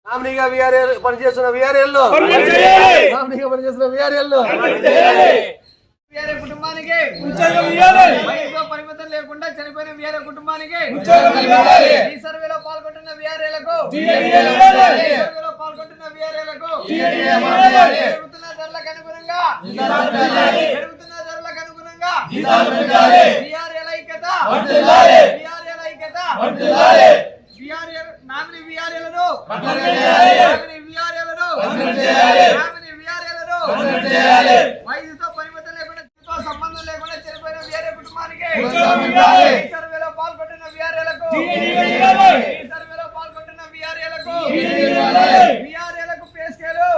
నామినీగా పనిచేస్తున్న వీఆర్ఎల్ కుటుంబానికి పరిమితం లేకుండా చనిపోయిన వీఆర్ఏ కుటుంబానికి ఈ సర్వేలో పాల్గొంటున్న వీఆర్ఏలకు పెరుగుతున్న ధరలకు అనుగుణంగా వీఆర్ఏల ఐక్యత నామినీ వీఆర్ఏలను వయసుతో పరిమితం లేకుండా సంబంధం లేకుండా చనిపోయిన వీఆర్ఏ కుటుంబానికి సర్వేలో పాల్గొంటున్న వీఆర్ఏలకు వీఆర్ఏలకు పే స్కేలు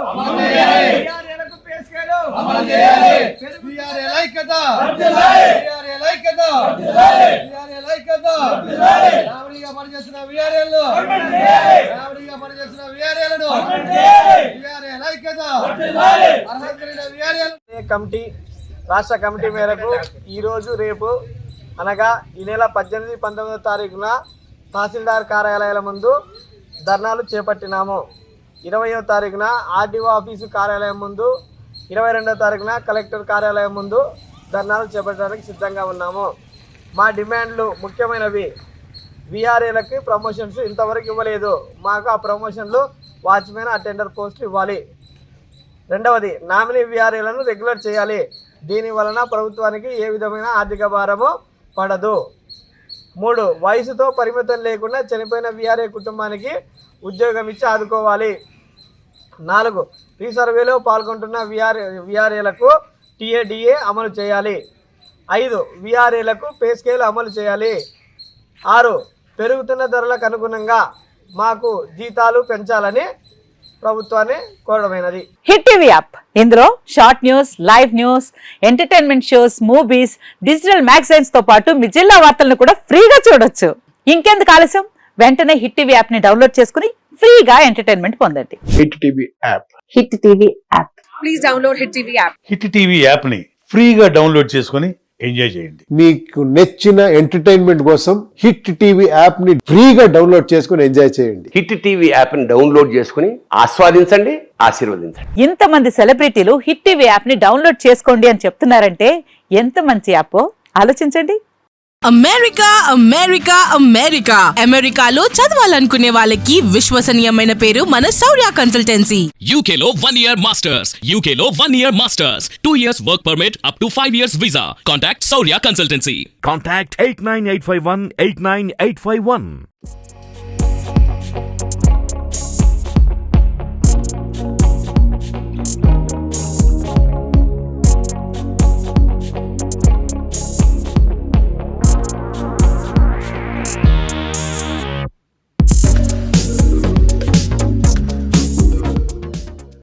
పనిచేస్తున్న వీఆర్ఏలు కమిటీ రాష్ట్ర కమిటీ మేరకు ఈరోజు రేపు అనగా ఈ నెల 18, 19వ తారీఖున తహసీల్దార్ కార్యాలయాల ముందు ధర్నాలు చేపట్టినాము. 20వ తారీఖున ఆర్డీఓ ఆఫీసు కార్యాలయం ముందు, 22వ తారీఖున కలెక్టర్ కార్యాలయం ముందు ధర్నాలు చేపట్టడానికి సిద్ధంగా ఉన్నాము. మా డిమాండ్లు ముఖ్యమైనవి. వీఆర్ఏలకి ప్రమోషన్స్ ఇంతవరకు ఇవ్వలేదు. మాకు ఆ ప్రమోషన్లు వాచ్మెన్, అటెండర్ పోస్టులు ఇవ్వాలి. రెండవది, నామినీ వీఆర్ఏలను రెగ్యులర్ చేయాలి. దీని వలన ప్రభుత్వానికి ఏ విధమైన ఆర్థిక భారము పడదు. 3, వయసుతో పరిమితం లేకుండా చనిపోయిన వీఆర్ఏ కుటుంబానికి ఉద్యోగం ఇచ్చి ఆదుకోవాలి. 4, రీసర్వేలో పాల్గొంటున్న వీఆర్ఏలకు టీఏడిఏ అమలు చేయాలి. 5, వీఆర్ఏలకు పే స్కేల్ అమలు చేయాలి. 6, పెరుగుతున్న ధరలకు అనుగుణంగా మాకు జీతాలు పెంచాలని ప్రభుత్వాన్ని కోరడమైనది. హిట్ టీవీ యాప్, ఇందులో short news, live news, entertainment shows, movies, digital magazines తో పాటు మీ జిల్లా వార్తలను కూడా ఫ్రీగా చూడొచ్చు. ఇంకెందుకు ఆలస్యం, వెంటనే హిట్ టీవీ యాప్ ని డౌన్లోడ్ చేసుకుని ఫ్రీగా ఎంటర్టైన్మెంట్ పొందండి. Hit TV app. Hit TV app. Please download hit TV app. Hit TV app ని ఫ్రీగా డౌన్లోడ్ చేసుకుని ఎంజాయ్ చేయండి. మీకు నచ్చిన ఎంటర్టైన్మెంట్ కోసం హిట్ టీవీ యాప్ ని ఫ్రీగా డౌన్లోడ్ చేసుకుని ఎంజాయ్ చేయండి. హిట్ టీవీ యాప్ ని డౌన్లోడ్ చేసుకుని ఆస్వాదించండి, ఆశీర్వదించండి. ఇంతమంది సెలబ్రిటీలు హిట్ టీవీ యాప్ ని డౌన్లోడ్ చేసుకోండి అని చెప్తున్నారంటే ఎంత మంచి యాప్ ఆలోచించండి. అమెరికా అమెరికా అమెరికా అమెరికాలో చదవాలనుకునే వాళ్ళకి విశ్వసనీయమైన పేరు మన శౌర్య కన్సల్టెన్సీ. UK లో 1 year masters, UK లో 1 year masters, 2 years work permit up to 5 years visa. Contact Saurya Consultancy. Contact 89851 89851.